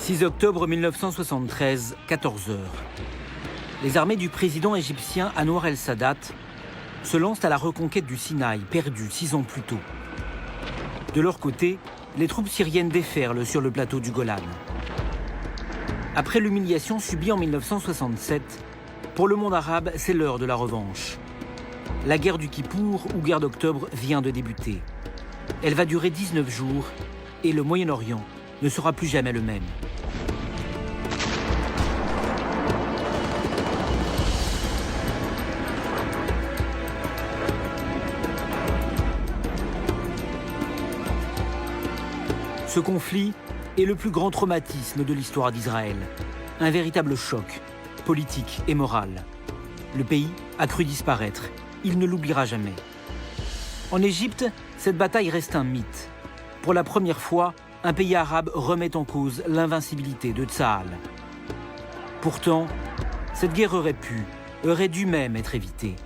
6 octobre 1973, 14 heures. Les armées du président égyptien Anwar el-Sadat se lancent à la reconquête du Sinaï, perdu 6 ans plus tôt. De leur côté, les troupes syriennes déferlent sur le plateau du Golan. Après l'humiliation subie en 1967, pour le monde arabe, c'est l'heure de la revanche. La guerre du Kippour, ou guerre d'octobre, vient de débuter. Elle va durer 19 jours et le Moyen-Orient ne sera plus jamais le même. Ce conflit est le plus grand traumatisme de l'histoire d'Israël. Un véritable choc, politique et moral. Le pays a cru disparaître. Il ne l'oubliera jamais. En Égypte, cette bataille reste un mythe. Pour la première fois, un pays arabe remet en cause l'invincibilité de Tsahal. Pourtant, cette guerre aurait dû même être évitée.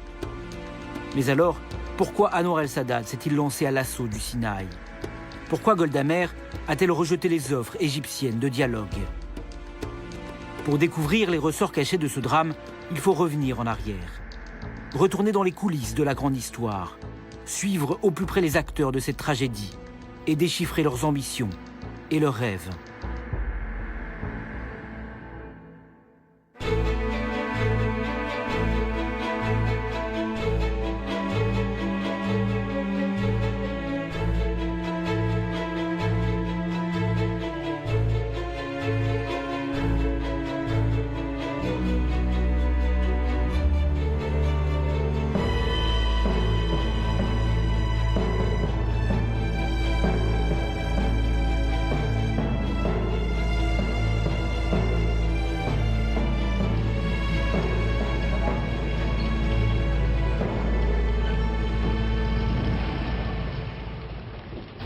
Mais alors, pourquoi Anwar el-Sadat s'est-il lancé à l'assaut du Sinaï? Pourquoi Golda Meir a-t-elle rejeté les offres égyptiennes de dialogue? Pour découvrir les ressorts cachés de ce drame, il faut revenir en arrière. Retourner dans les coulisses de la grande histoire, suivre au plus près les acteurs de cette tragédie et déchiffrer leurs ambitions et leurs rêves.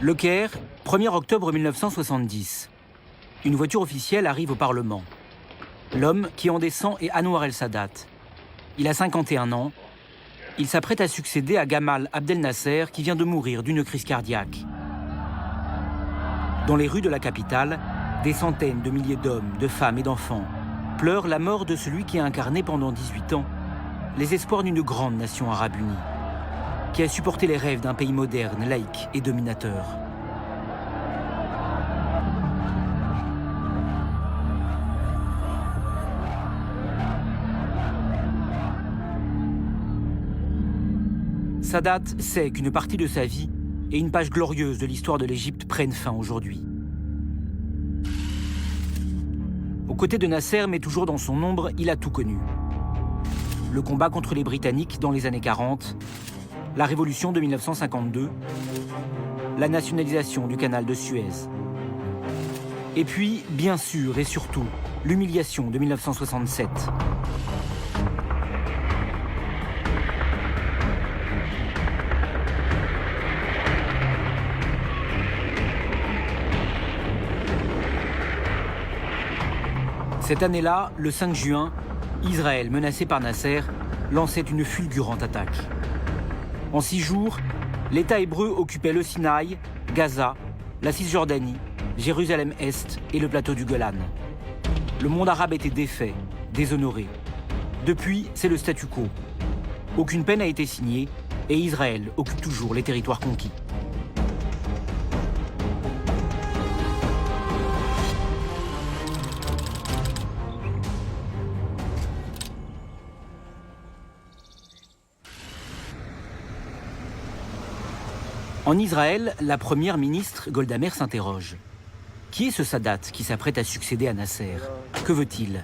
Le Caire, 1er octobre 1970. Une voiture officielle arrive au Parlement. L'homme qui en descend est Anwar el-Sadat. Il a 51 ans. Il s'apprête à succéder à Gamal Abdel Nasser qui vient de mourir d'une crise cardiaque. Dans les rues de la capitale, des centaines de milliers d'hommes, de femmes et d'enfants pleurent la mort de celui qui a incarné pendant 18 ans les espoirs d'une grande nation arabe unie, qui a supporté les rêves d'un pays moderne, laïque et dominateur. Sadat sait qu'une partie de sa vie et une page glorieuse de l'histoire de l'Égypte prennent fin aujourd'hui. Aux côtés de Nasser, mais toujours dans son ombre, il a tout connu. Le combat contre les Britanniques dans les années 40, la révolution de 1952, la nationalisation du canal de Suez. Et puis, bien sûr et surtout, l'humiliation de 1967. Cette année-là, le 5 juin, Israël, menacé par Nasser, lançait une fulgurante attaque. En 6 jours, l'État hébreu occupait le Sinaï, Gaza, la Cisjordanie, Jérusalem-Est et le plateau du Golan. Le monde arabe était défait, déshonoré. Depuis, c'est le statu quo. Aucune paix n'a été signée et Israël occupe toujours les territoires conquis. En Israël, la première ministre Golda Meir s'interroge. Qui est ce Sadat qui s'apprête à succéder à Nasser? Que veut-il?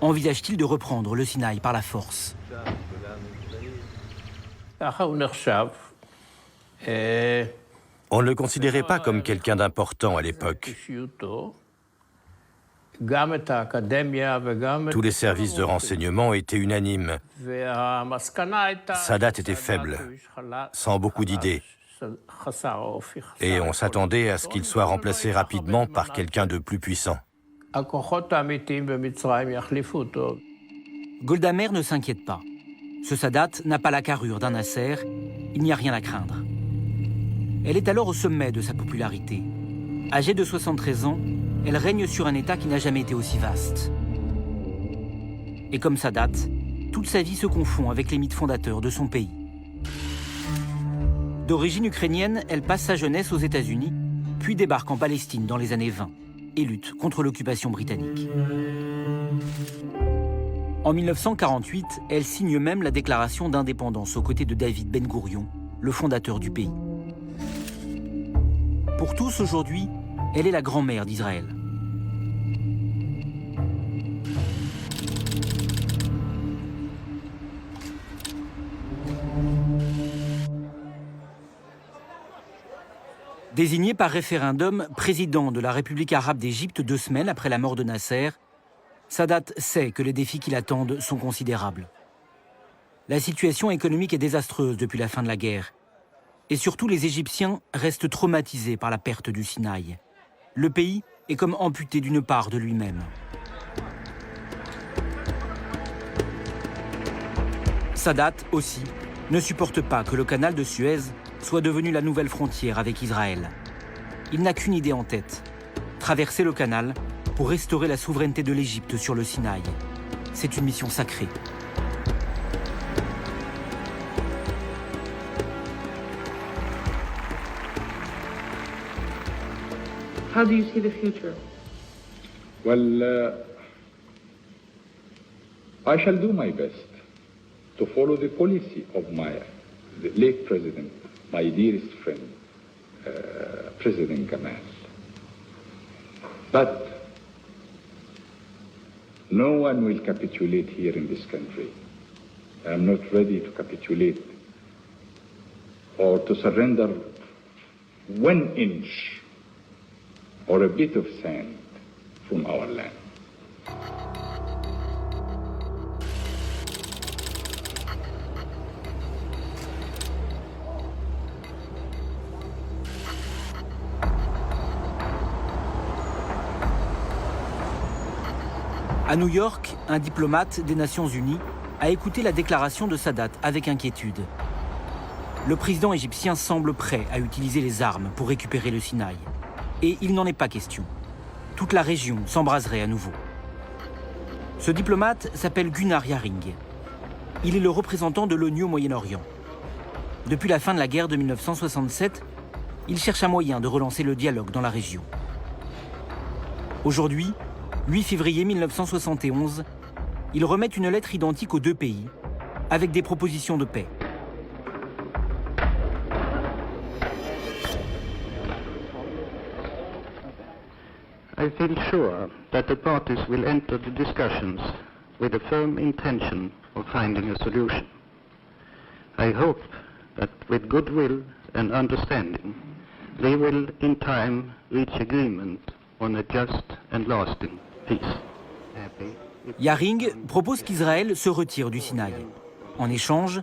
Envisage-t-il de reprendre le Sinaï par la force? On ne le considérait pas comme quelqu'un d'important à l'époque. Tous les services de renseignement étaient unanimes. Sadat était faible, sans beaucoup d'idées. Et on s'attendait à ce qu'il soit remplacé rapidement par quelqu'un de plus puissant. Golda Meir ne s'inquiète pas. Ce Sadat n'a pas la carrure d'un Nasser, il n'y a rien à craindre. Elle est alors au sommet de sa popularité. Âgée de 73 ans, elle règne sur un État qui n'a jamais été aussi vaste. Et comme Sadat, toute sa vie se confond avec les mythes fondateurs de son pays. D'origine ukrainienne, elle passe sa jeunesse aux États-Unis, puis débarque en Palestine dans les années 20 et lutte contre l'occupation britannique. En 1948, elle signe même la déclaration d'indépendance aux côtés de David Ben Gourion, le fondateur du pays. Pour tous aujourd'hui, elle est la grand-mère d'Israël. Désigné par référendum président de la République arabe d'Égypte 2 semaines après la mort de Nasser, Sadat sait que les défis qui l'attendent sont considérables. La situation économique est désastreuse depuis la fin de la guerre. Et surtout, les Égyptiens restent traumatisés par la perte du Sinaï. Le pays est comme amputé d'une part de lui-même. Sadat, aussi, ne supporte pas que le canal de Suez soit devenu la nouvelle frontière avec Israël. Il n'a qu'une idée en tête, traverser le canal pour restaurer la souveraineté de l'Égypte sur le Sinaï. C'est une mission sacrée. How do you see the future? Well, I shall do my best to follow the policy of the late president, my dearest friend, President Gamal. But no one will capitulate here in this country. I am not ready to capitulate or to surrender 1 inch or a bit of sand from our land. À New York, un diplomate des Nations Unies a écouté la déclaration de Sadat avec inquiétude. Le président égyptien semble prêt à utiliser les armes pour récupérer le Sinaï. Et il n'en est pas question. Toute la région s'embraserait à nouveau. Ce diplomate s'appelle Gunnar Jarring. Il est le représentant de l'ONU au Moyen-Orient. Depuis la fin de la guerre de 1967, il cherche un moyen de relancer le dialogue dans la région. Aujourd'hui, 8 février 1971, il remet une lettre identique aux 2 pays, avec des propositions de paix. I feel sure that the parties will enter the discussions with a firm intention of finding a solution. I hope that with goodwill and understanding, they will in time reach agreement on a just and lasting peace. Jarring propose qu'Israël se retire du Sinaï. En échange,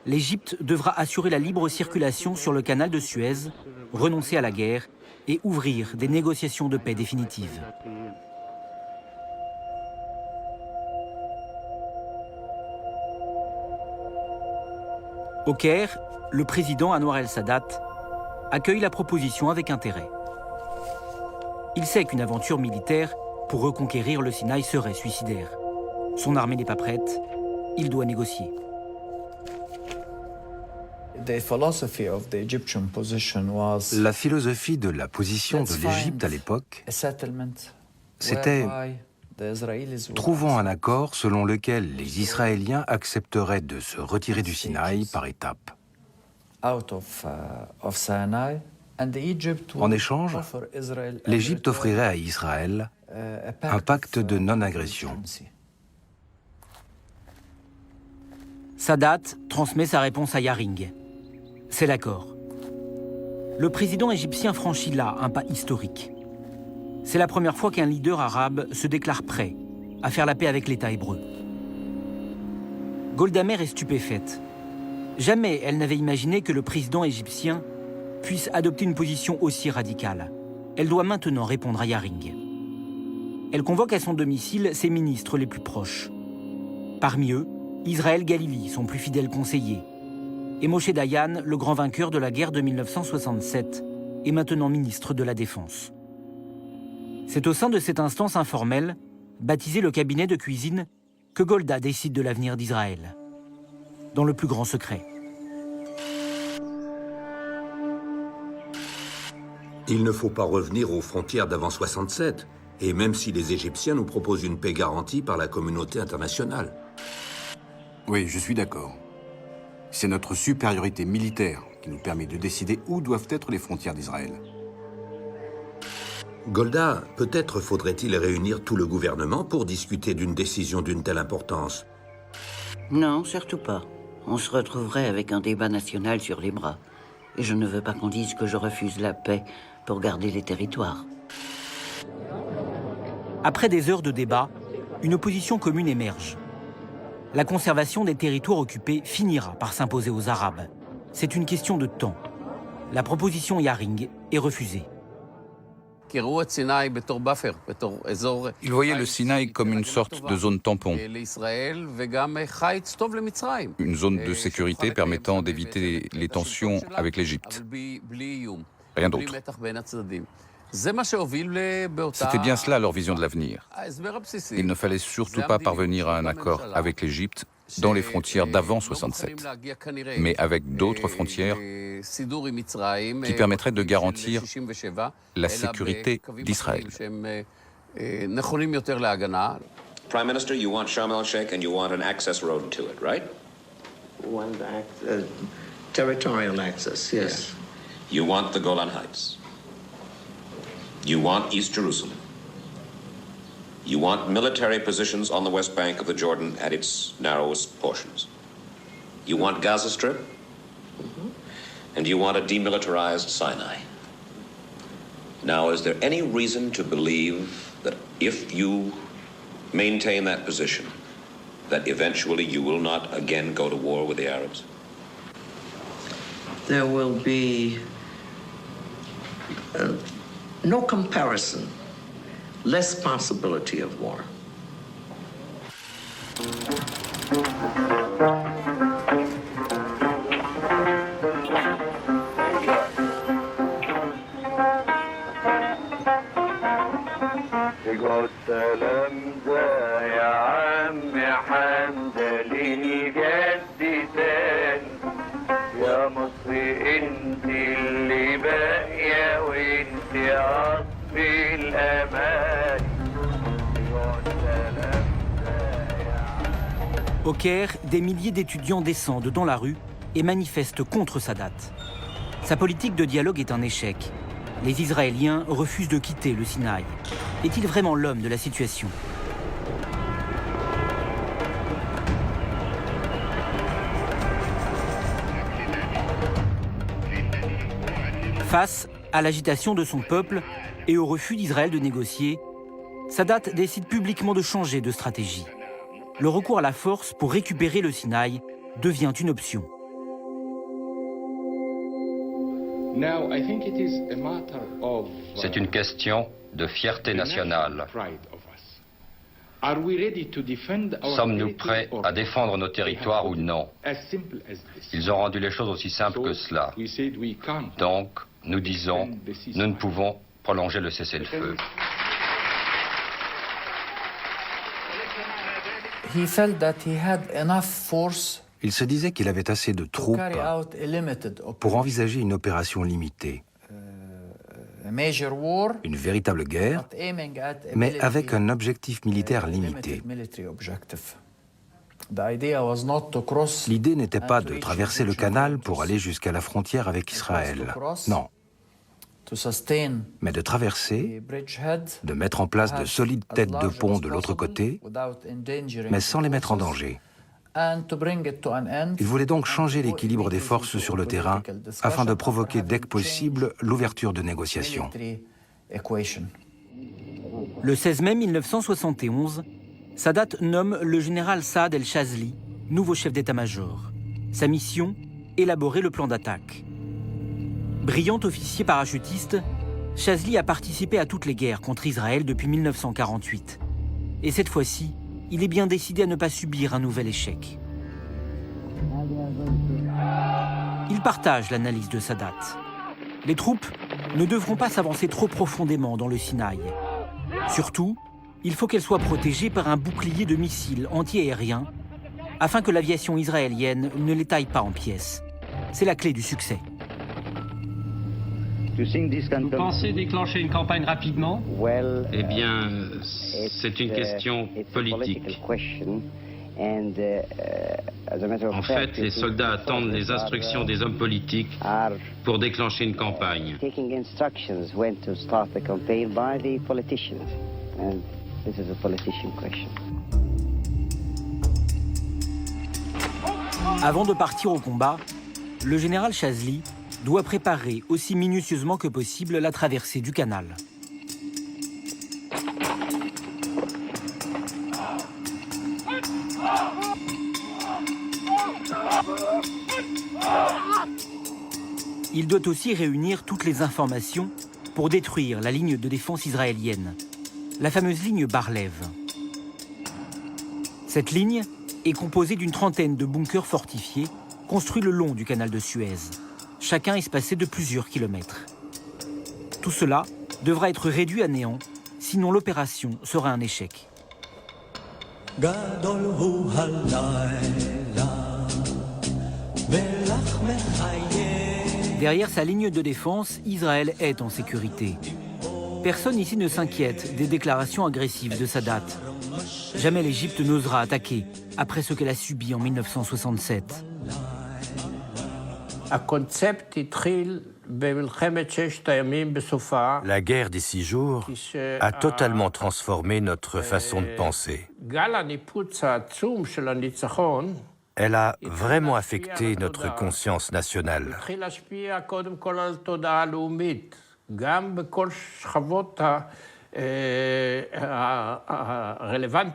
l'Égypte devra assurer la libre circulation sur le canal de Suez, renoncer à la guerre et ouvrir des négociations de paix définitives. Au Caire, le président Anwar el-Sadat accueille la proposition avec intérêt. Il sait qu'une aventure militaire pour reconquérir le Sinaï serait suicidaire. Son armée n'est pas prête, il doit négocier. La philosophie de la position de l'Égypte à l'époque, c'était « trouvons un accord selon lequel les Israéliens accepteraient de se retirer du Sinaï par étapes. En échange, l'Égypte offrirait à Israël un pacte de non-agression. » Sadat transmet sa réponse à Jarring. C'est l'accord. Le président égyptien franchit là un pas historique. C'est la première fois qu'un leader arabe se déclare prêt à faire la paix avec l'État hébreu. Golda Meir est stupéfaite. Jamais elle n'avait imaginé que le président égyptien puisse adopter une position aussi radicale. Elle doit maintenant répondre à Jarring. Elle convoque à son domicile ses ministres les plus proches. Parmi eux, Israël Galili, son plus fidèle conseiller, et Moshe Dayan, le grand vainqueur de la guerre de 1967, est maintenant ministre de la Défense. C'est au sein de cette instance informelle, baptisée le cabinet de cuisine, que Golda décide de l'avenir d'Israël, dans le plus grand secret. Il ne faut pas revenir aux frontières d'avant 67, et même si les Égyptiens nous proposent une paix garantie par la communauté internationale. Oui, je suis d'accord. C'est notre supériorité militaire qui nous permet de décider où doivent être les frontières d'Israël. Golda, peut-être faudrait-il réunir tout le gouvernement pour discuter d'une décision d'une telle importance. Non, surtout pas. On se retrouverait avec un débat national sur les bras. Et je ne veux pas qu'on dise que je refuse la paix pour garder les territoires. Après des heures de débat, une opposition commune émerge. La conservation des territoires occupés finira par s'imposer aux Arabes. C'est une question de temps. La proposition Yaring est refusée. Ils voyaient le Sinaï comme une sorte de zone tampon, une zone de sécurité permettant d'éviter les tensions avec l'Égypte. Rien d'autre. C'était bien cela leur vision de l'avenir. Il ne fallait surtout pas parvenir à un accord avec l'Égypte dans les frontières d'avant 67, mais avec d'autres frontières qui permettraient de garantir la sécurité d'Israël. Prime Minister, you want Sharm el-Sheikh and you want an access road to it, right? Territorial access, yes. You want the Golan Heights. You want East Jerusalem. You want military positions on the West Bank of the Jordan at its narrowest portions. You want Gaza Strip. And you want a demilitarized Sinai. Now, is there any reason to believe that if you maintain that position, that eventually you will not again go to war with the Arabs? There will be no comparison, less possibility of war. Au Caire, des milliers d'étudiants descendent dans la rue et manifestent contre Sadat. Sa politique de dialogue est un échec. Les Israéliens refusent de quitter le Sinaï. Est-il vraiment l'homme de la situation ? Face à l'agitation de son peuple et au refus d'Israël de négocier, Sadat décide publiquement de changer de stratégie. Le recours à la force pour récupérer le Sinaï devient une option. C'est une question de fierté nationale. Sommes-nous prêts à défendre nos territoires ou non? Ils ont rendu les choses aussi simples que cela. Donc, nous disons, nous ne pouvons prolonger le cessez-le-feu. Il se disait qu'il avait assez de troupes pour envisager une opération limitée. Une véritable guerre, mais avec un objectif militaire limité. L'idée n'était pas de traverser le canal pour aller jusqu'à la frontière avec Israël. Non. Mais de traverser, de mettre en place de solides têtes de pont de l'autre côté, mais sans les mettre en danger. Il voulait donc changer l'équilibre des forces sur le terrain afin de provoquer dès que possible l'ouverture de négociations. Le 16 mai 1971, Sadat nomme le général Saad el-Chazli, nouveau chef d'état-major. Sa mission, élaborer le plan d'attaque. Brillant officier parachutiste, Chazli a participé à toutes les guerres contre Israël depuis 1948. Et cette fois-ci, il est bien décidé à ne pas subir un nouvel échec. Il partage l'analyse de Sadat. Les troupes ne devront pas s'avancer trop profondément dans le Sinaï. Surtout, il faut qu'elle soit protégée par un bouclier de missiles anti-aériens afin que l'aviation israélienne ne les taille pas en pièces. C'est la clé du succès. Vous pensez déclencher une campagne rapidement? Eh bien, c'est une question politique. En fait, les soldats attendent les instructions des hommes politiques pour déclencher une campagne. Avant de partir au combat, le général Chazli doit préparer aussi minutieusement que possible la traversée du canal. Il doit aussi réunir toutes les informations pour détruire la ligne de défense israélienne, la fameuse ligne Bar-Lev. Cette ligne est composée d'une trentaine de bunkers fortifiés construits le long du canal de Suez, chacun espacé de plusieurs kilomètres. Tout cela devra être réduit à néant, sinon l'opération sera un échec. Derrière sa ligne de défense, Israël est en sécurité. Personne ici ne s'inquiète des déclarations agressives de Sadat. Jamais l'Égypte n'osera attaquer après ce qu'elle a subi en 1967. La guerre des 6 jours a totalement transformé notre façon de penser. Elle a vraiment affecté notre conscience nationale.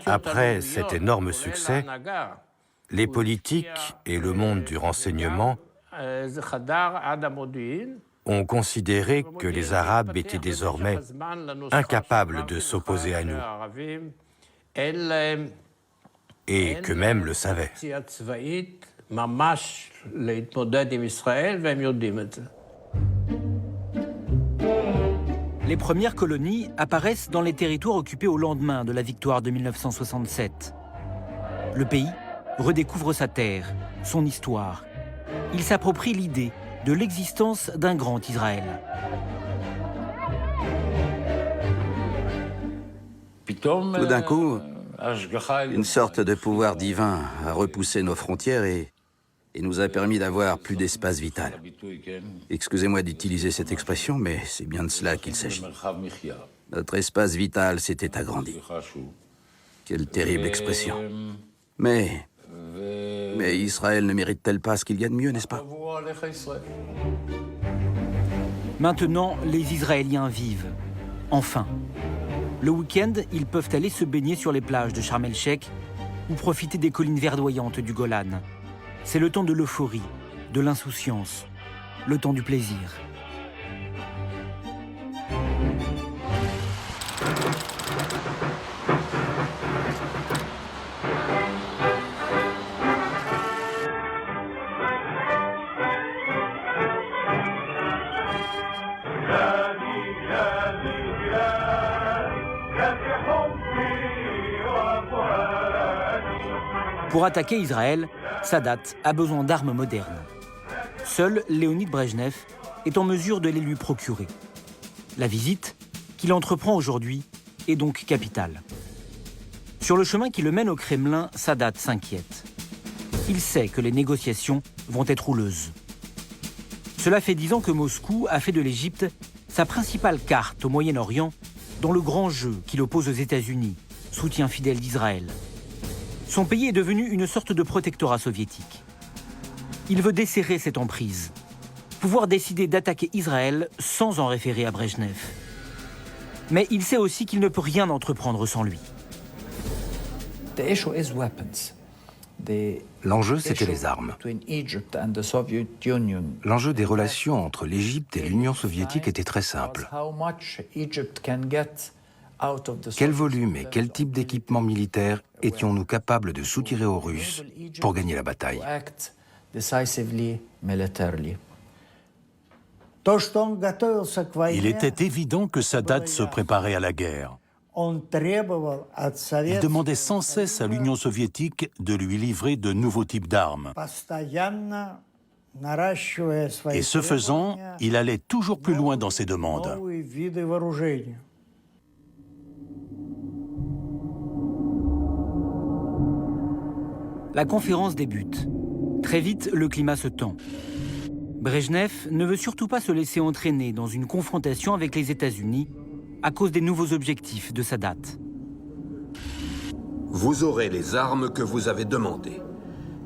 Après cet énorme succès, les politiques et le monde du renseignement ont considéré que les Arabes étaient désormais incapables de s'opposer à nous et qu'eux-mêmes le savaient. Les premières colonies apparaissent dans les territoires occupés au lendemain de la victoire de 1967. Le pays redécouvre sa terre, son histoire. Il s'approprie l'idée de l'existence d'un grand Israël. Tout d'un coup, une sorte de pouvoir divin a repoussé nos frontières et nous a permis d'avoir plus d'espace vital. Excusez-moi d'utiliser cette expression, mais c'est bien de cela qu'il s'agit. Notre espace vital s'était agrandi. Quelle terrible expression. Mais Israël ne mérite-t-elle pas ce qu'il y a de mieux, n'est-ce pas? Maintenant, les Israéliens vivent. Enfin. Le week-end, ils peuvent aller se baigner sur les plages de Sharm el-Sheikh ou profiter des collines verdoyantes du Golan. C'est le temps de l'euphorie, de l'insouciance, le temps du plaisir. Pour attaquer Israël, Sadat a besoin d'armes modernes. Seul Léonid Brejnev est en mesure de les lui procurer. La visite qu'il entreprend aujourd'hui est donc capitale. Sur le chemin qui le mène au Kremlin, Sadat s'inquiète. Il sait que les négociations vont être houleuses. Cela fait 10 ans que Moscou a fait de l'Égypte sa principale carte au Moyen-Orient dans le grand jeu qui l'oppose aux États-Unis, soutien fidèle d'Israël. Son pays est devenu une sorte de protectorat soviétique. Il veut desserrer cette emprise, pouvoir décider d'attaquer Israël sans en référer à Brejnev. Mais il sait aussi qu'il ne peut rien entreprendre sans lui. L'enjeu, c'était les armes. L'enjeu des relations entre l'Égypte et l'Union soviétique était très simple. Quel volume et quel type d'équipement militaire étions-nous capables de soutirer aux Russes pour gagner la bataille? Il était évident que Sadat se préparait à la guerre. Il demandait sans cesse à l'Union soviétique de lui livrer de nouveaux types d'armes. Et ce faisant, il allait toujours plus loin dans ses demandes. La conférence débute. Très vite, le climat se tend. Brejnev ne veut surtout pas se laisser entraîner dans une confrontation avec les États-Unis à cause des nouveaux objectifs de Sadat. Vous aurez les armes que vous avez demandées.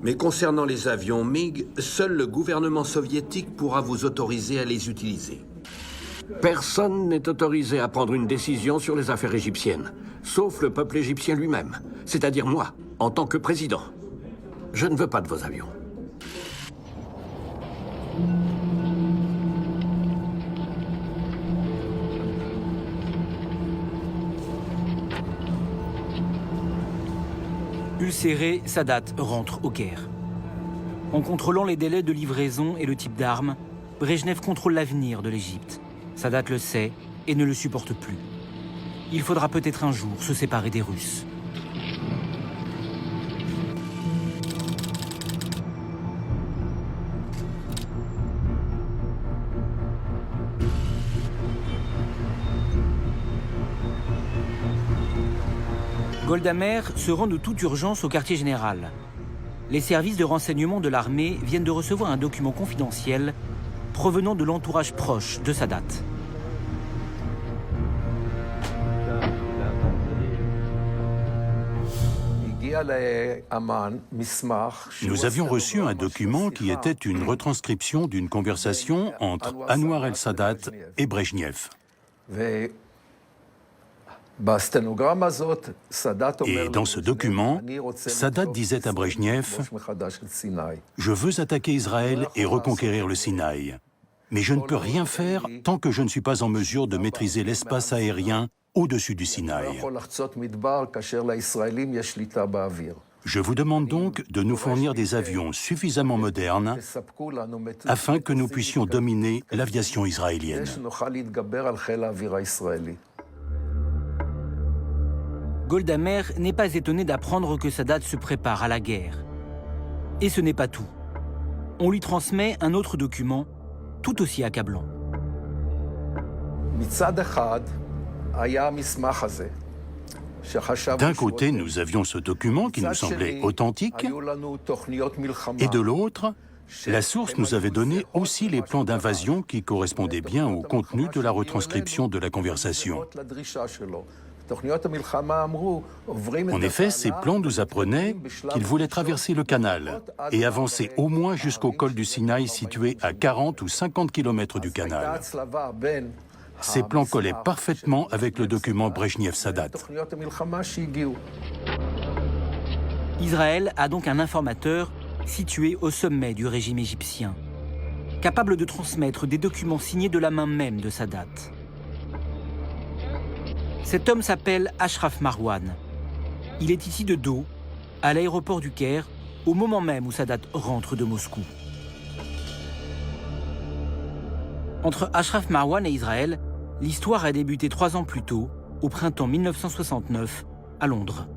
Mais concernant les avions MiG, seul le gouvernement soviétique pourra vous autoriser à les utiliser. Personne n'est autorisé à prendre une décision sur les affaires égyptiennes, sauf le peuple égyptien lui-même, c'est-à-dire moi, en tant que président. Je ne veux pas de vos avions. Ulcéré, Sadat rentre au Caire. En contrôlant les délais de livraison et le type d'armes, Brejnev contrôle l'avenir de l'Égypte. Sadat le sait et ne le supporte plus. Il faudra peut-être un jour se séparer des Russes. Golda Meir se rend de toute urgence au quartier général. Les services de renseignement de l'armée viennent de recevoir un document confidentiel provenant de l'entourage proche de Sadat. Nous avions reçu un document qui était une retranscription d'une conversation entre Anwar el-Sadat et Brejnev. Et dans ce document, Sadat disait à Brejnev « Je veux attaquer Israël et reconquérir le Sinaï. Mais je ne peux rien faire tant que je ne suis pas en mesure de maîtriser l'espace aérien au-dessus du Sinaï. Je vous demande donc de nous fournir des avions suffisamment modernes afin que nous puissions dominer l'aviation israélienne. » Golda Meir n'est pas étonnée d'apprendre que Sadat se prépare à la guerre. Et ce n'est pas tout. On lui transmet un autre document, tout aussi accablant. D'un côté, nous avions ce document qui nous semblait authentique, et de l'autre, la source nous avait donné aussi les plans d'invasion qui correspondaient bien au contenu de la retranscription de la conversation. En effet, ces plans nous apprenaient qu'il voulait traverser le canal et avancer au moins jusqu'au col du Sinaï situé à 40 ou 50 km du canal. Ces plans collaient parfaitement avec le document Brejnev-Sadat. Israël a donc un informateur situé au sommet du régime égyptien, capable de transmettre des documents signés de la main même de Sadat. Cet homme s'appelle Ashraf Marwan. Il est ici de dos, à l'aéroport du Caire, au moment même où Sadat rentre de Moscou. Entre Ashraf Marwan et Israël, l'histoire a débuté 3 ans plus tôt, au printemps 1969, à Londres.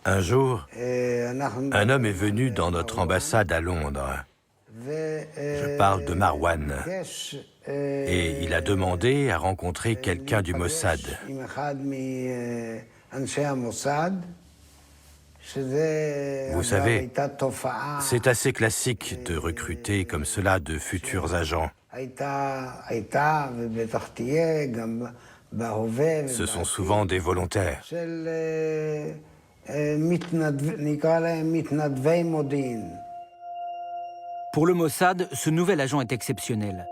Un jour, un homme est venu dans notre ambassade à Londres. Je parle de Marwan. Et il a demandé à rencontrer quelqu'un du Mossad. Vous savez, c'est assez classique de recruter comme cela de futurs agents. Ce sont souvent des volontaires. Pour le Mossad, ce nouvel agent est exceptionnel.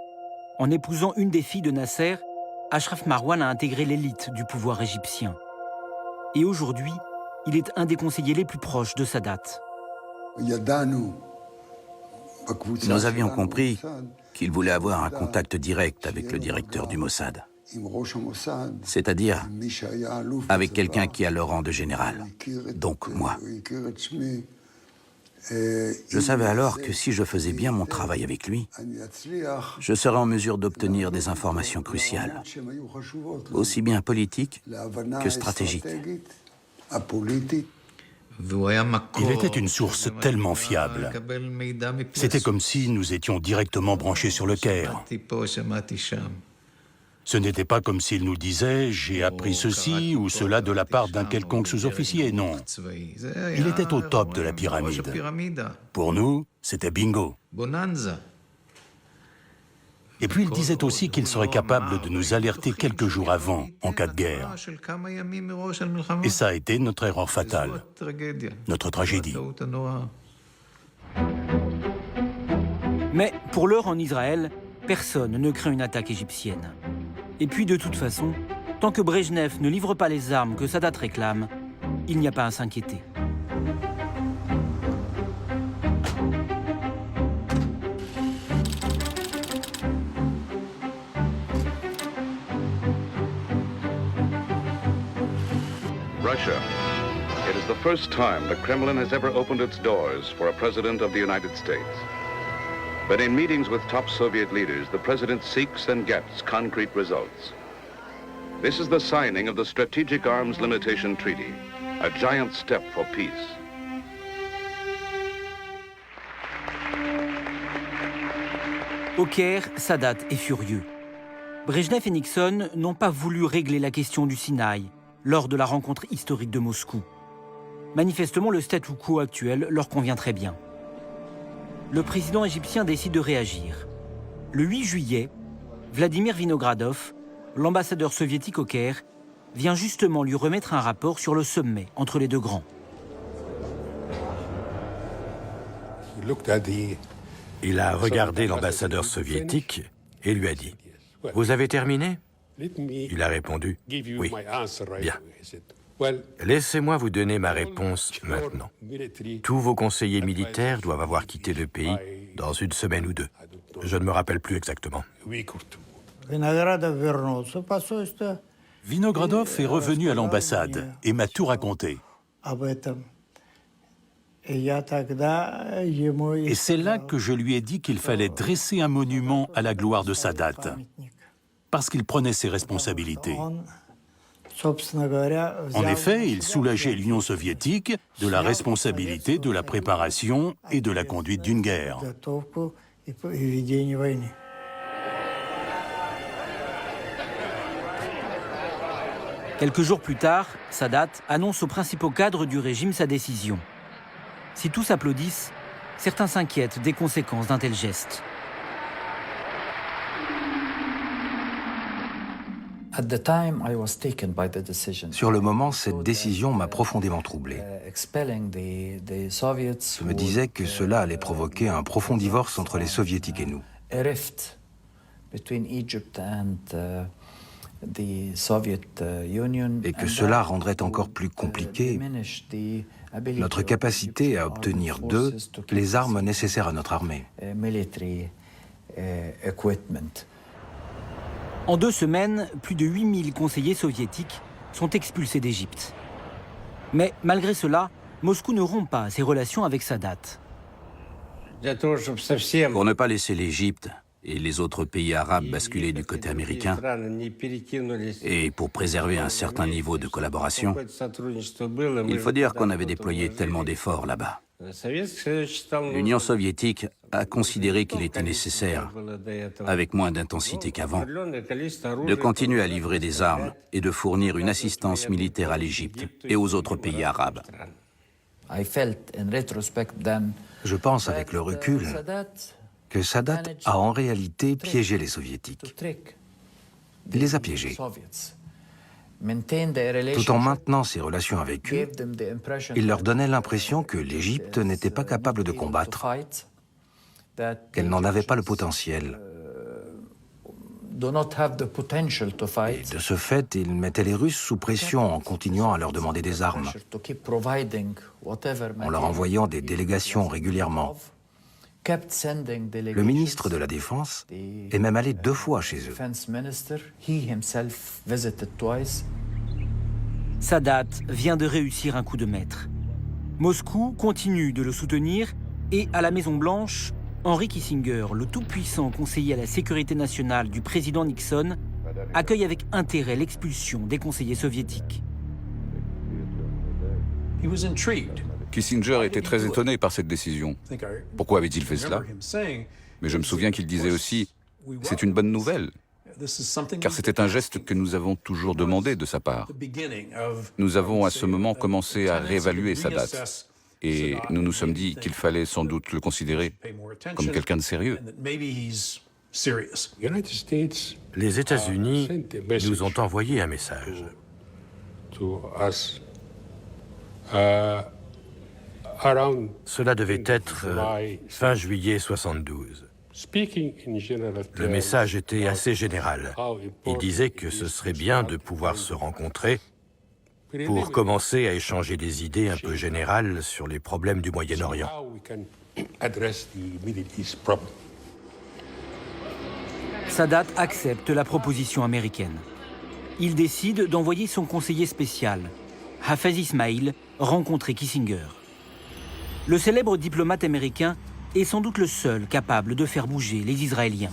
En épousant une des filles de Nasser, Ashraf Marwan a intégré l'élite du pouvoir égyptien. Et aujourd'hui, il est un des conseillers les plus proches de Sadat. Nous avions compris qu'il voulait avoir un contact direct avec le directeur du Mossad, c'est-à-dire avec quelqu'un qui a le rang de général, donc moi. Je savais alors que si je faisais bien mon travail avec lui, je serais en mesure d'obtenir des informations cruciales, aussi bien politiques que stratégiques. Il était une source tellement fiable. C'était comme si nous étions directement branchés sur le Caire. Ce n'était pas comme s'il nous disait « j'ai appris ceci ou cela de la part d'un quelconque sous-officier », non. Il était au top de la pyramide. Pour nous, c'était bingo. Et puis il disait aussi qu'il serait capable de nous alerter quelques jours avant, en cas de guerre. Et ça a été notre erreur fatale, notre tragédie. Mais pour l'heure en Israël, personne ne craint une attaque égyptienne. Et puis de toute façon, tant que Brejnev ne livre pas les armes que Sadat réclame, il n'y a pas à s'inquiéter. Russia. It is the first time the Kremlin has ever opened its doors for a president of the United States. But in meetings with top Soviet leaders, the president seeks and gets concrete results. This is the signing of the Strategic Arms Limitation Treaty, a giant step for peace. Au Caire, Sadat est furieux. Brejnev et Nixon n'ont pas voulu régler la question du Sinaï lors de la rencontre historique de Moscou. Manifestement, le statu quo actuel leur convient très bien. Le président égyptien décide de réagir. Le 8 juillet, Vladimir Vinogradov, l'ambassadeur soviétique au Caire, vient justement lui remettre un rapport sur le sommet entre les deux grands. Il a regardé l'ambassadeur soviétique et lui a dit « Vous avez terminé ?» Il a répondu « Oui, bien. Laissez-moi vous donner ma réponse maintenant. Tous vos conseillers militaires doivent avoir quitté le pays dans une semaine ou deux. Je ne me rappelle plus exactement. » Vinogradov est revenu à l'ambassade et m'a tout raconté. Et c'est là que je lui ai dit qu'il fallait dresser un monument à la gloire de Sadat, parce qu'il prenait ses responsabilités. En effet, il soulageait l'Union soviétique de la responsabilité de la préparation et de la conduite d'une guerre. Quelques jours plus tard, Sadat annonce aux principaux cadres du régime sa décision. Si tous applaudissent, certains s'inquiètent des conséquences d'un tel geste. Sur le moment, cette décision m'a profondément troublé. Je me disais que cela allait provoquer un profond divorce entre les Soviétiques et nous. Et que cela rendrait encore plus compliqué notre capacité à obtenir d'eux les armes nécessaires à notre armée. En 2 semaines, plus de 8000 conseillers soviétiques sont expulsés d'Égypte. Mais malgré cela, Moscou ne rompt pas ses relations avec Sadat. Pour ne pas laisser l'Égypte et les autres pays arabes basculer du côté américain, et pour préserver un certain niveau de collaboration, il faut dire qu'on avait déployé tellement d'efforts là-bas. L'Union soviétique a considéré qu'il était nécessaire, avec moins d'intensité qu'avant, de continuer à livrer des armes et de fournir une assistance militaire à l'Égypte et aux autres pays arabes. Je pense avec le recul que Sadat a en réalité piégé les Soviétiques. Il les a piégés. Tout en maintenant ses relations avec eux, il leur donnait l'impression que l'Égypte n'était pas capable de combattre, qu'elle n'en avait pas le potentiel. Et de ce fait, il mettait les Russes sous pression en continuant à leur demander des armes, en leur envoyant des délégations régulièrement. Le ministre de la Défense est même allé 2 fois chez eux. Sadat vient de réussir un coup de maître. Moscou continue de le soutenir et à la Maison-Blanche, Henry Kissinger, le tout-puissant conseiller à la sécurité nationale du président Nixon, accueille avec intérêt l'expulsion des conseillers soviétiques. Kissinger était très étonné par cette décision. Pourquoi avait-il fait cela? Mais je me souviens qu'il disait aussi « c'est une bonne nouvelle », car c'était un geste que nous avons toujours demandé de sa part. Nous avons à ce moment commencé à réévaluer sa date, et nous nous sommes dit qu'il fallait sans doute le considérer comme quelqu'un de sérieux. Les États-Unis nous ont envoyé un message. Cela devait être fin juillet 72. Le message était assez général. Il disait que ce serait bien de pouvoir se rencontrer pour commencer à échanger des idées un peu générales sur les problèmes du Moyen-Orient. Sadat accepte la proposition américaine. Il décide d'envoyer son conseiller spécial, Hafez Ismail, rencontrer Kissinger. Le célèbre diplomate américain est sans doute le seul capable de faire bouger les Israéliens.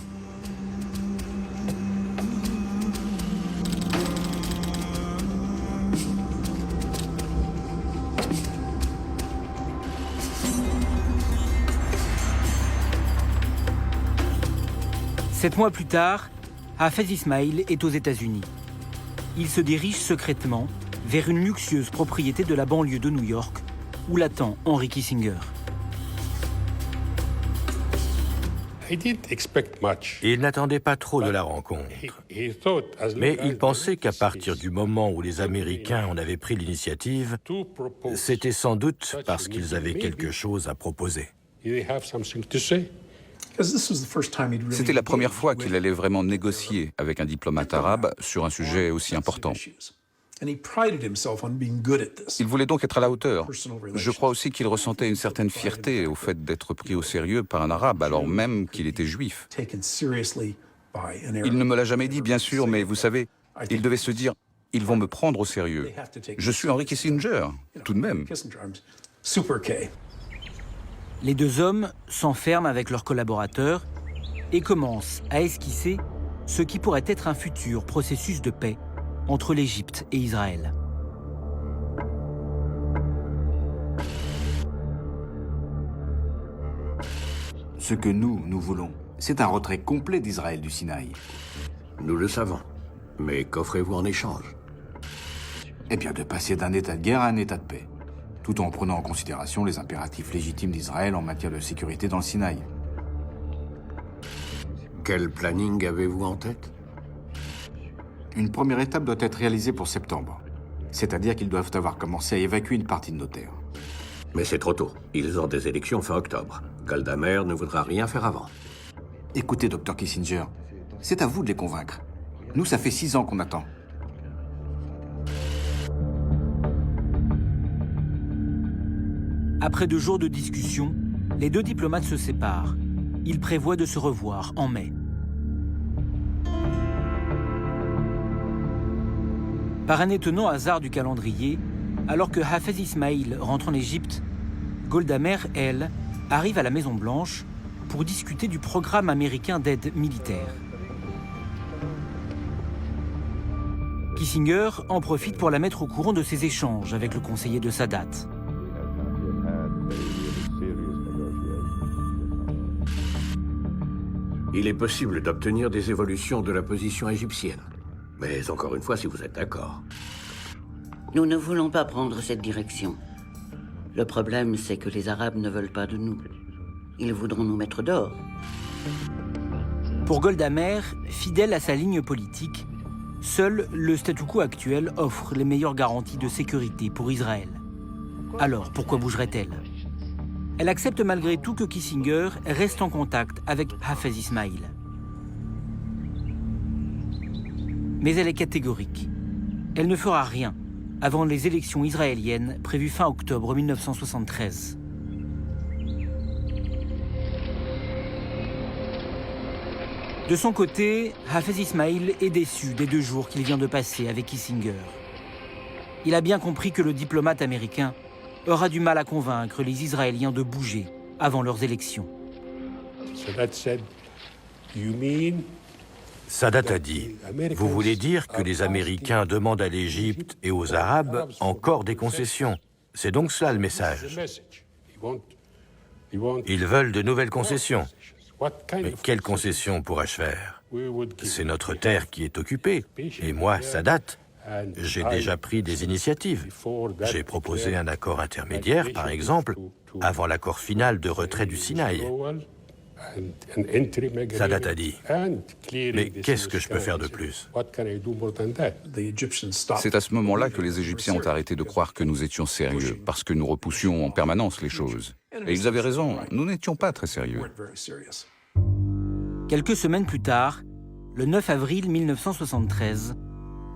Sept mois plus tard, Hafez Ismail est aux États-Unis. Il se dirige secrètement vers une luxueuse propriété de la banlieue de New York, où l'attend Henry Kissinger. Il n'attendait pas trop de la rencontre. Mais il pensait qu'à partir du moment où les Américains en avaient pris l'initiative, c'était sans doute parce qu'ils avaient quelque chose à proposer. C'était la première fois qu'il allait vraiment négocier avec un diplomate arabe sur un sujet aussi important. Il voulait donc être à la hauteur. Je crois aussi qu'il ressentait une certaine fierté au fait d'être pris au sérieux par un arabe, alors même qu'il était juif. Il ne me l'a jamais dit, bien sûr, mais vous savez, il devait se dire « ils vont me prendre au sérieux. Je suis Henry Kissinger, tout de même. » Les deux hommes s'enferment avec leurs collaborateurs et commencent à esquisser ce qui pourrait être un futur processus de paix entre l'Égypte et Israël. Ce que nous voulons, c'est un retrait complet d'Israël du Sinaï. Nous le savons. Mais qu'offrez-vous en échange? Eh bien, de passer d'un état de guerre à un état de paix, tout en prenant en considération les impératifs légitimes d'Israël en matière de sécurité dans le Sinaï. Quel planning avez-vous en tête? Une première étape doit être réalisée pour septembre. C'est-à-dire qu'ils doivent avoir commencé à évacuer une partie de nos terres. Mais c'est trop tôt. Ils ont des élections fin octobre. Golda Meir ne voudra rien faire avant. Écoutez, Dr Kissinger, c'est à vous de les convaincre. Nous, ça fait 6 ans qu'on attend. Après 2 jours de discussion, les deux diplomates se séparent. Ils prévoient de se revoir en mai. Par un étonnant hasard du calendrier, alors que Hafez Ismail rentre en Égypte, Golda Meir, elle, arrive à la Maison-Blanche pour discuter du programme américain d'aide militaire. Kissinger en profite pour la mettre au courant de ses échanges avec le conseiller de Sadat. Il est possible d'obtenir des évolutions de la position égyptienne. Mais encore une fois, si vous êtes d'accord. Nous ne voulons pas prendre cette direction. Le problème, c'est que les Arabes ne veulent pas de nous. Ils voudront nous mettre dehors. Pour Golda Meir, fidèle à sa ligne politique, seul le statu quo actuel offre les meilleures garanties de sécurité pour Israël. Alors, pourquoi bougerait-elle? Elle accepte malgré tout que Kissinger reste en contact avec Hafez Ismail. Mais elle est catégorique. Elle ne fera rien avant les élections israéliennes prévues fin octobre 1973. De son côté, Hafez Ismail est déçu des 2 jours qu'il vient de passer avec Kissinger. Il a bien compris que le diplomate américain aura du mal à convaincre les Israéliens de bouger avant leurs élections. Sadat a dit, vous voulez dire que les Américains demandent à l'Égypte et aux Arabes encore des concessions. C'est donc cela le message. Ils veulent de nouvelles concessions. Mais quelles concessions pourrais-je faire? C'est notre terre qui est occupée. Et moi, Sadat, j'ai déjà pris des initiatives. J'ai proposé un accord intermédiaire, par exemple, avant l'accord final de retrait du Sinaï. Sadat a dit, mais qu'est-ce que je peux faire de plus? C'est à ce moment-là que les Égyptiens ont arrêté de croire que nous étions sérieux, parce que nous repoussions en permanence les choses. Et ils avaient raison, nous n'étions pas très sérieux. Quelques semaines plus tard, le 9 avril 1973,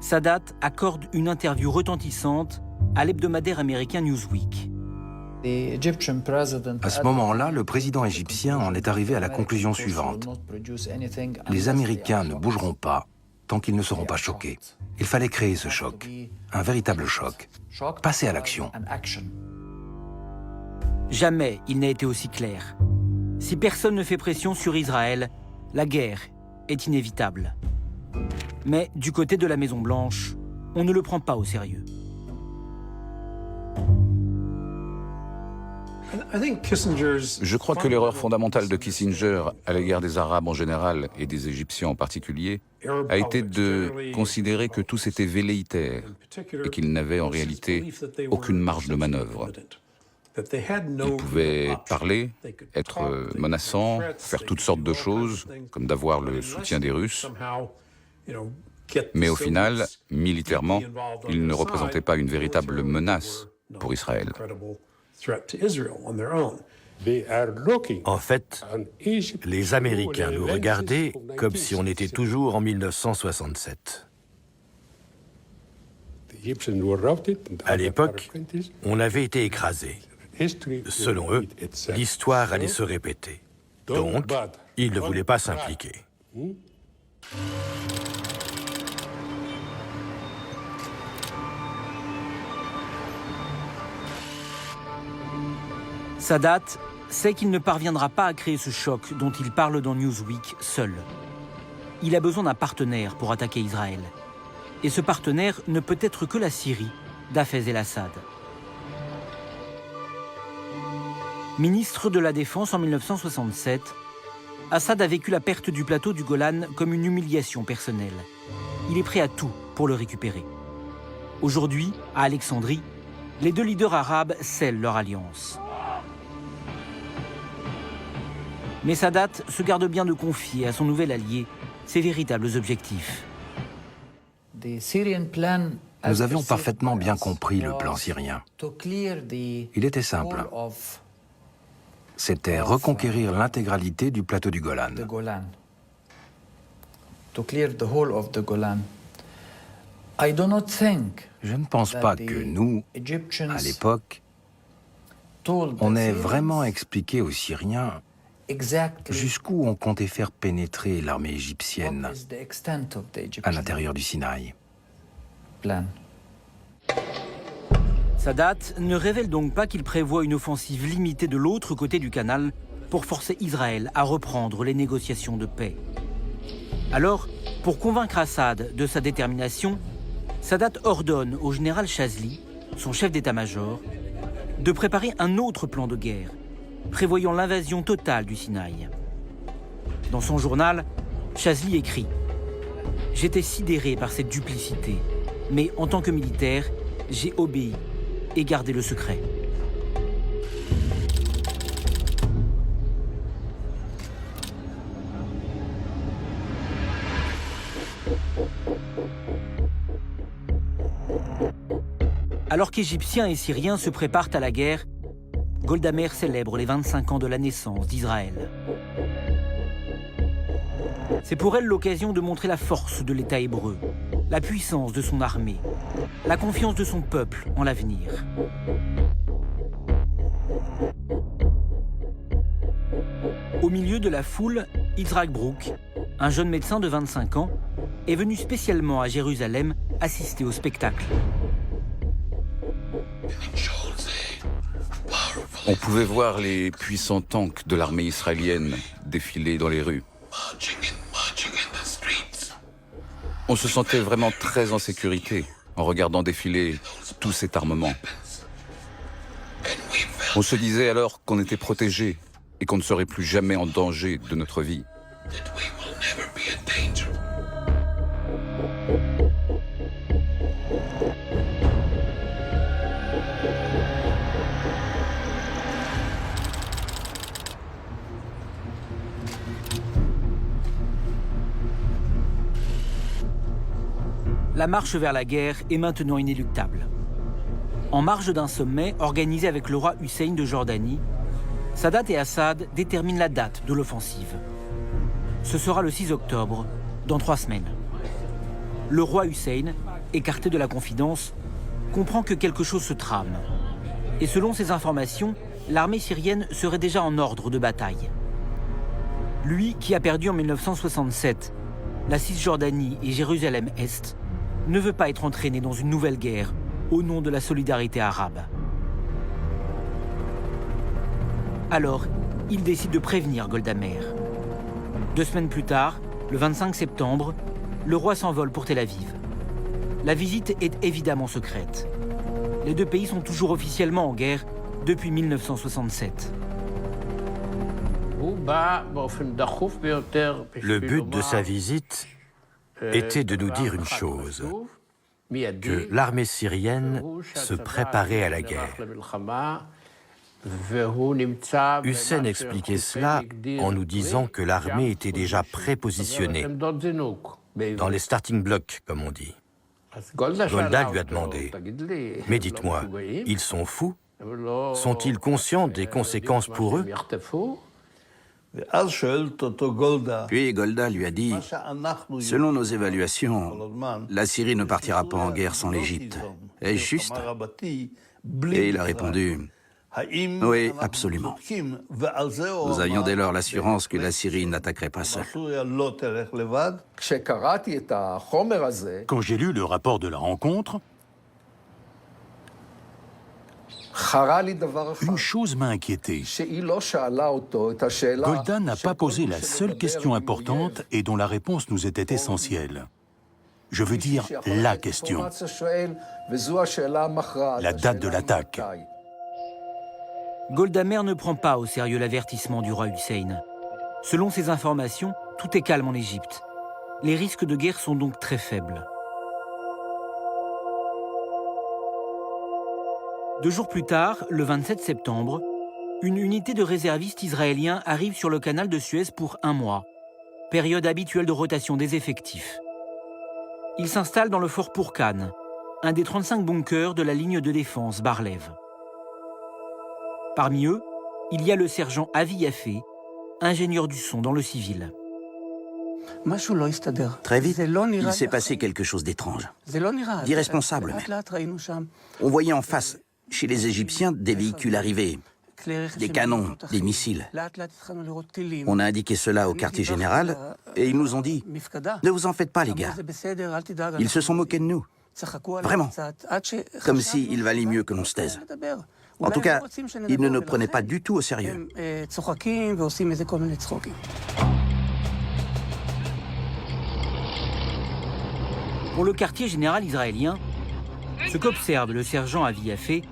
Sadat accorde une interview retentissante à l'hebdomadaire américain Newsweek. À ce moment-là, le président égyptien en est arrivé à la conclusion suivante. Les Américains ne bougeront pas tant qu'ils ne seront pas choqués. Il fallait créer ce choc, un véritable choc, passer à l'action. Jamais il n'a été aussi clair. Si personne ne fait pression sur Israël, la guerre est inévitable. Mais du côté de la Maison-Blanche, on ne le prend pas au sérieux. Je crois que l'erreur fondamentale de Kissinger à l'égard des Arabes en général et des Égyptiens en particulier a été de considérer que tous étaient velléitaires et qu'ils n'avaient en réalité aucune marge de manœuvre. Ils pouvaient parler, être menaçants, faire toutes sortes de choses, comme d'avoir le soutien des Russes. Mais au final, militairement, ils ne représentaient pas une véritable menace pour Israël. En fait, les Américains nous regardaient comme si on était toujours en 1967. À l'époque, on avait été écrasés. Selon eux, l'histoire allait se répéter. Donc, ils ne voulaient pas s'impliquer. Sadat sait qu'il ne parviendra pas à créer ce choc dont il parle dans Newsweek seul. Il a besoin d'un partenaire pour attaquer Israël. Et ce partenaire ne peut être que la Syrie d'Hafez el-Assad. Ministre de la Défense en 1967, Assad a vécu la perte du plateau du Golan comme une humiliation personnelle. Il est prêt à tout pour le récupérer. Aujourd'hui, à Alexandrie, les deux leaders arabes scellent leur alliance. Mais Sadat se garde bien de confier à son nouvel allié ses véritables objectifs. Nous avions parfaitement bien compris le plan syrien. Il était simple. C'était reconquérir l'intégralité du plateau du Golan. Je ne pense pas que nous, à l'époque, on ait vraiment expliqué aux Syriens jusqu'où on comptait faire pénétrer l'armée égyptienne à l'intérieur du Sinaï. Sadat ne révèle donc pas qu'il prévoit une offensive limitée de l'autre côté du canal pour forcer Israël à reprendre les négociations de paix. Alors, pour convaincre Assad de sa détermination, Sadat ordonne au général Chazli, son chef d'état-major, de préparer un autre plan de guerre, prévoyant l'invasion totale du Sinaï. Dans son journal, Chazli écrit « J'étais sidéré par cette duplicité, mais en tant que militaire, j'ai obéi et gardé le secret. » Alors qu'Égyptiens et Syriens se préparent à la guerre, Golda Meir célèbre les 25 ans de la naissance d'Israël. C'est pour elle l'occasion de montrer la force de l'État hébreu, la puissance de son armée, la confiance de son peuple en l'avenir. Au milieu de la foule, Yitzhak Brook, un jeune médecin de 25 ans, est venu spécialement à Jérusalem assister au spectacle. On pouvait voir les puissants tanks de l'armée israélienne défiler dans les rues. On se sentait vraiment très en sécurité en regardant défiler tout cet armement. On se disait alors qu'on était protégés et qu'on ne serait plus jamais en danger de notre vie. La marche vers la guerre est maintenant inéluctable. En marge d'un sommet organisé avec le roi Hussein de Jordanie, Sadat et Assad déterminent la date de l'offensive. Ce sera le 6 octobre, dans 3 semaines. Le roi Hussein, écarté de la confidence, comprend que quelque chose se trame. Et selon ses informations, l'armée syrienne serait déjà en ordre de bataille. Lui, qui a perdu en 1967 la Cisjordanie et Jérusalem-Est, ne veut pas être entraîné dans une nouvelle guerre au nom de la solidarité arabe. Alors, il décide de prévenir Golda Meir. 2 semaines plus tard, le 25 septembre, le roi s'envole pour Tel Aviv. La visite est évidemment secrète. Les 2 pays sont toujours officiellement en guerre depuis 1967. Le but de sa visite était de nous dire une chose, que l'armée syrienne se préparait à la guerre. Hussein expliquait cela en nous disant que l'armée était déjà prépositionnée, dans les starting blocks, comme on dit. Golda lui a demandé, « Mais dites-moi, ils sont fous? Sont-ils conscients des conséquences pour eux ?» Puis Golda lui a dit, « Selon nos évaluations, la Syrie ne partira pas en guerre sans l'Égypte. Est-ce juste ?» Et il a répondu, « Oui, absolument. Nous avions dès lors l'assurance que la Syrie n'attaquerait pas seule. » Quand j'ai lu le rapport de la rencontre, une chose m'a inquiété. Golda n'a pas posé la seule question importante et dont la réponse nous était essentielle. Je veux dire la question. La date de l'attaque. Golda Meir ne prend pas au sérieux l'avertissement du roi Hussein. Selon ses informations, tout est calme en Égypte. Les risques de guerre sont donc très faibles. 2 jours plus tard, le 27 septembre, une unité de réservistes israéliens arrive sur le canal de Suez pour 1 mois, période habituelle de rotation des effectifs. Ils s'installent dans le fort Pourkan, un des 35 bunkers de la ligne de défense Bar-Lev. Parmi eux, il y a le sergent Avi Yafé, ingénieur du son dans le civil. Très vite, il s'est passé quelque chose d'étrange, d'irresponsable même. On voyait en face, chez les Égyptiens, des véhicules arriver, des canons, des missiles. On a indiqué cela au quartier général et ils nous ont dit « Ne vous en faites pas, les gars. » Ils se sont moqués de nous. Vraiment. Comme s'il valait mieux que l'on se taise. En tout cas, ils ne nous prenaient pas du tout au sérieux. Pour le quartier général israélien, ce qu'observe le sergent Avi Yafé,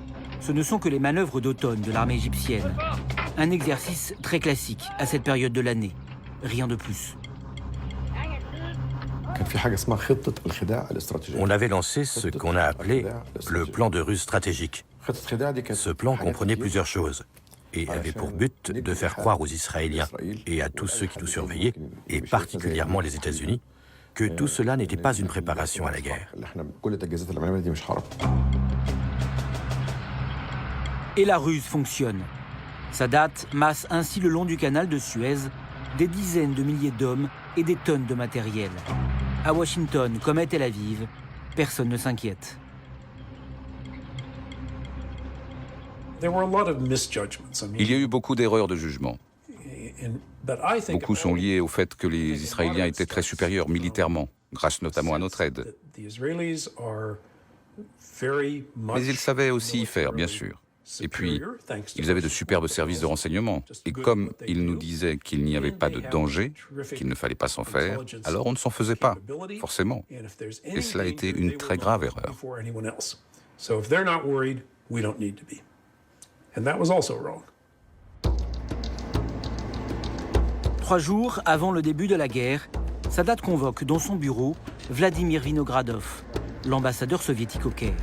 ce ne sont que les manœuvres d'automne de l'armée égyptienne. Un exercice très classique à cette période de l'année. Rien de plus. On avait lancé ce qu'on a appelé le plan de ruse stratégique. Ce plan comprenait plusieurs choses et avait pour but de faire croire aux Israéliens et à tous ceux qui nous surveillaient, et particulièrement les États-Unis, que tout cela n'était pas une préparation à la guerre. Et la ruse fonctionne. Sadat masse ainsi le long du canal de Suez des dizaines de milliers d'hommes et des tonnes de matériel. À Washington, comme à Tel Aviv, personne ne s'inquiète. Il y a eu beaucoup d'erreurs de jugement. Beaucoup sont liés au fait que les Israéliens étaient très supérieurs militairement, grâce notamment à notre aide. Mais ils savaient aussi y faire, bien sûr. Et puis, ils avaient de superbes services de renseignement. Et comme ils nous disaient qu'il n'y avait pas de danger, qu'il ne fallait pas s'en faire, alors on ne s'en faisait pas, forcément. Et cela a été une très grave erreur. 3 jours avant le début de la guerre, Sadat convoque dans son bureau Vladimir Vinogradov, l'ambassadeur soviétique au Caire.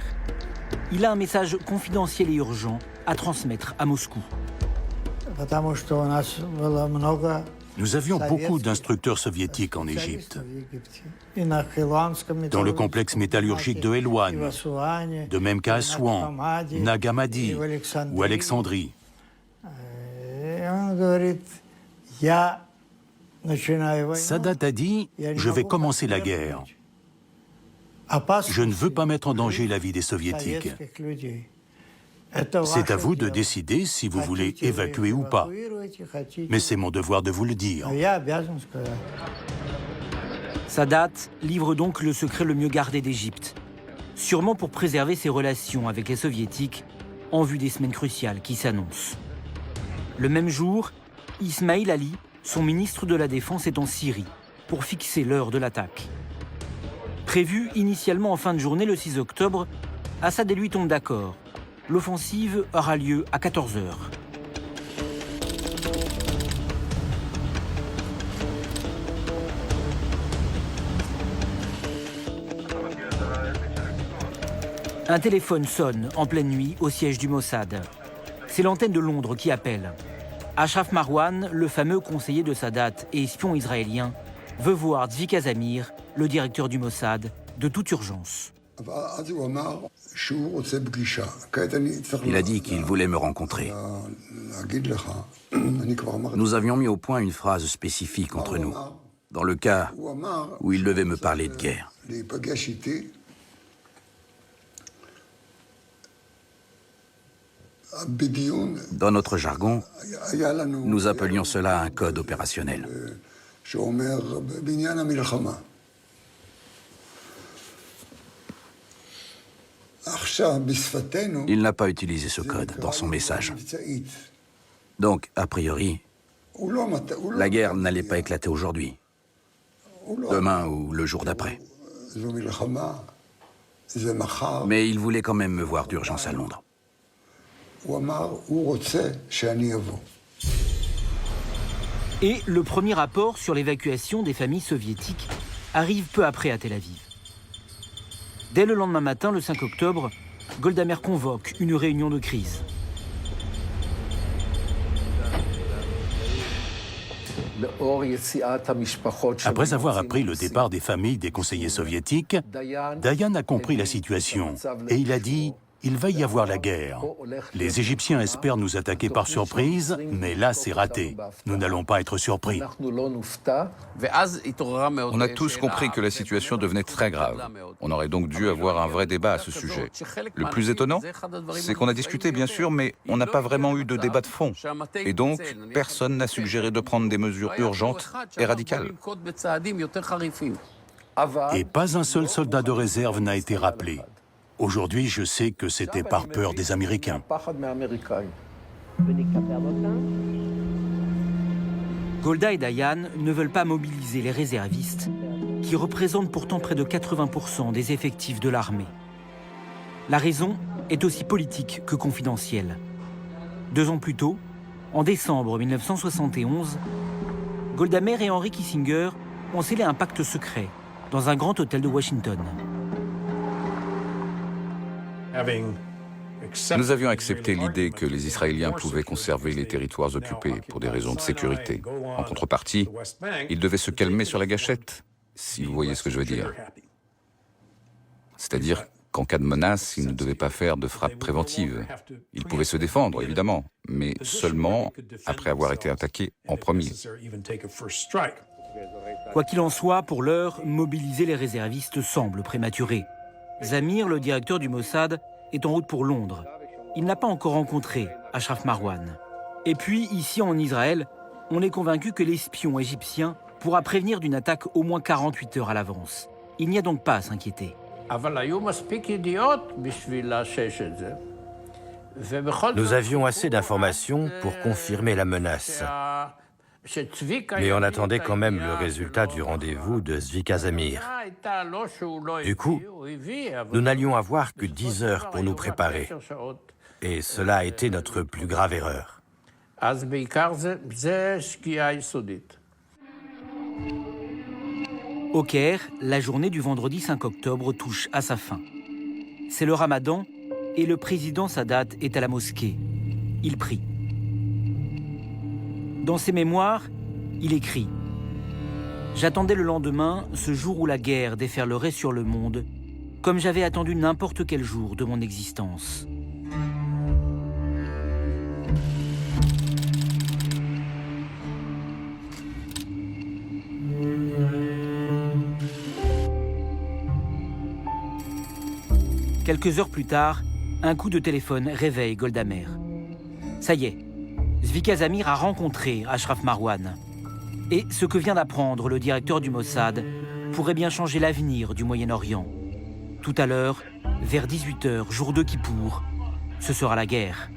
Il a un message confidentiel et urgent à transmettre à Moscou. Nous avions beaucoup d'instructeurs soviétiques en Égypte, dans le complexe métallurgique de Helwan, de même qu'à Assouan, Nag Hammadi ou Alexandrie. Sadat a dit « Je vais commencer la guerre. Je ne veux pas mettre en danger la vie des Soviétiques. C'est à vous de décider si vous voulez évacuer ou pas. Mais c'est mon devoir de vous le dire. » Sadat livre donc le secret le mieux gardé d'Égypte, sûrement pour préserver ses relations avec les Soviétiques en vue des semaines cruciales qui s'annoncent. Le même jour, Ismail Ali, son ministre de la Défense, est en Syrie pour fixer l'heure de l'attaque. Prévu initialement en fin de journée le 6 octobre, Assad et lui tombent d'accord. L'offensive aura lieu à 14 h. Un téléphone sonne en pleine nuit au siège du Mossad. C'est l'antenne de Londres qui appelle. Ashraf Marwan, le fameux conseiller de Sadat et espion israélien, veut voir Tzvika Zamir, le directeur du Mossad, de toute urgence. Il a dit qu'il voulait me rencontrer. Nous avions mis au point une phrase spécifique entre nous, dans le cas où il devait me parler de guerre. Dans notre jargon, nous appelions cela un code opérationnel. Il n'a pas utilisé ce code dans son message. Donc, a priori, la guerre n'allait pas éclater aujourd'hui, demain ou le jour d'après. Mais il voulait quand même me voir d'urgence à Londres. Et le premier rapport sur l'évacuation des familles soviétiques arrive peu après à Tel Aviv. Dès le lendemain matin, le 5 octobre, Golda Meir convoque une réunion de crise. Après avoir appris le départ des familles des conseillers soviétiques, Dayan a compris la situation et il a dit « Il va y avoir la guerre. Les Égyptiens espèrent nous attaquer par surprise, mais là, c'est raté. Nous n'allons pas être surpris. » On a tous compris que la situation devenait très grave. On aurait donc dû avoir un vrai débat à ce sujet. Le plus étonnant, c'est qu'on a discuté, bien sûr, mais on n'a pas vraiment eu de débat de fond. Et donc, personne n'a suggéré de prendre des mesures urgentes et radicales. Et pas un seul soldat de réserve n'a été rappelé. Aujourd'hui, je sais que c'était par peur des Américains. Golda et Dayan ne veulent pas mobiliser les réservistes, qui représentent pourtant près de 80% des effectifs de l'armée. La raison est aussi politique que confidentielle. 2 ans plus tôt, en décembre 1971, Golda Meir et Henry Kissinger ont scellé un pacte secret dans un grand hôtel de Washington. Nous avions accepté l'idée que les Israéliens pouvaient conserver les territoires occupés pour des raisons de sécurité. En contrepartie, ils devaient se calmer sur la gâchette, si vous voyez ce que je veux dire. C'est-à-dire qu'en cas de menace, ils ne devaient pas faire de frappe préventive. Ils pouvaient se défendre, évidemment, mais seulement après avoir été attaqués en premier. Quoi qu'il en soit, pour l'heure, mobiliser les réservistes semble prématuré. Zamir, le directeur du Mossad, est en route pour Londres. Il n'a pas encore rencontré Ashraf Marwan. Et puis, ici en Israël, on est convaincu que l'espion égyptien pourra prévenir d'une attaque au moins 48 heures à l'avance. Il n'y a donc pas à s'inquiéter. Nous avions assez d'informations pour confirmer la menace. Mais on attendait quand même le résultat du rendez-vous de Zvika Zamir. Du coup, nous n'allions avoir que 10 heures pour nous préparer. Et cela a été notre plus grave erreur. Au Caire, la journée du vendredi 5 octobre touche à sa fin. C'est le Ramadan et le président Sadat est à la mosquée. Il prie. Dans ses mémoires, il écrit « J'attendais le lendemain, ce jour où la guerre déferlerait sur le monde, comme j'avais attendu n'importe quel jour de mon existence. » Quelques heures plus tard, un coup de téléphone réveille Golda Meir. Ça y est, Zvika Zamir a rencontré Ashraf Marwan. Et ce que vient d'apprendre le directeur du Mossad pourrait bien changer l'avenir du Moyen-Orient. Tout à l'heure, vers 18h, jour de Kippour, ce sera la guerre.